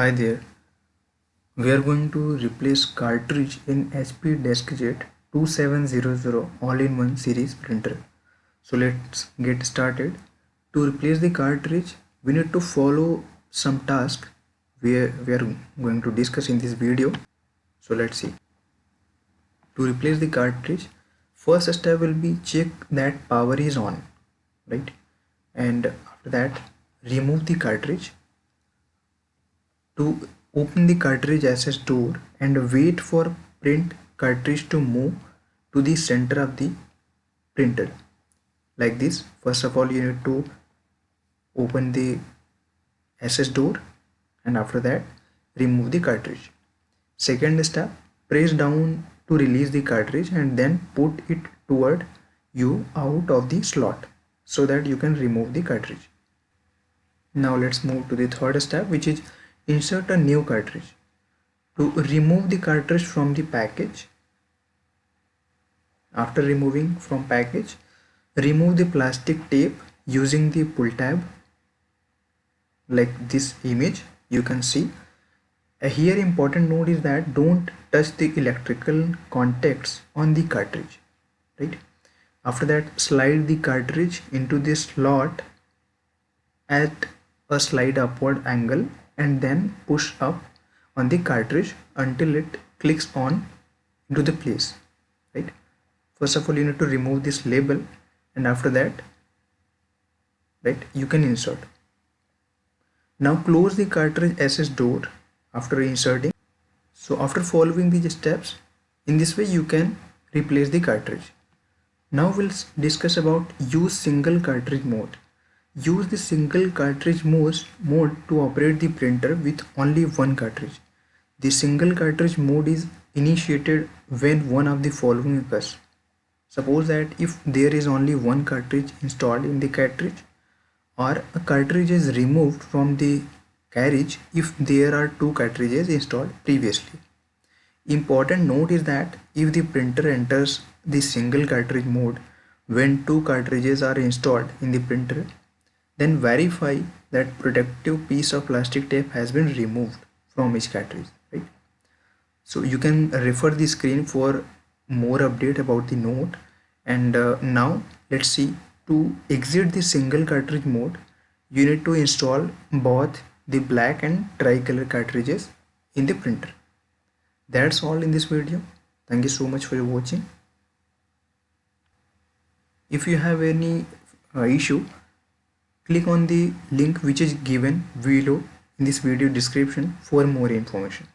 Hi there, we are going to replace cartridge in HP DeskJet 2700 all-in-one series printer. So let's get started. To replace the cartridge, we need to follow some tasks we are going to discuss in this video. So let's see. To replace the cartridge, first step will be check that power is on, right? And after that, remove the cartridge. To open the cartridge access door and wait for print cartridge to move to the center of the printer like this. First of all, you need to open the access door and after that remove the cartridge. Second step, press down to release the cartridge and then put it toward you out of the slot so that you can remove the cartridge. Now let's move to the third step, which is insert a new cartridge. To remove the cartridge from the package, after removing from package, remove the plastic tape using the pull tab like this image you can see. Here important note is that don't touch the electrical contacts on the cartridge, right? After that, slide the cartridge into this slot at a slide upward angle and then push up on the cartridge until it clicks on into the place, right? First of all, you need to remove this label and after that, right, you can insert. Now close the cartridge access door after inserting. So after following these steps, in this way you can replace the cartridge. Now we'll discuss about use single cartridge mode. Use the single cartridge mode to operate the printer with only one cartridge. The single cartridge mode is initiated when one of the following occurs. Suppose that if there is only one cartridge installed in the cartridge, or a cartridge is removed from the carriage if there are two cartridges installed previously. Important note is that if the printer enters the single cartridge mode when two cartridges are installed in the printer, then verify that protective piece of plastic tape has been removed from each cartridge, right? So you can refer the screen for more update about the note. And now let's see, to exit the single cartridge mode, you need to install both the black and tricolor cartridges in the printer. That's all in this video. Thank you so much for watching. If you have any issue, click on the link which is given below in this video description for more information.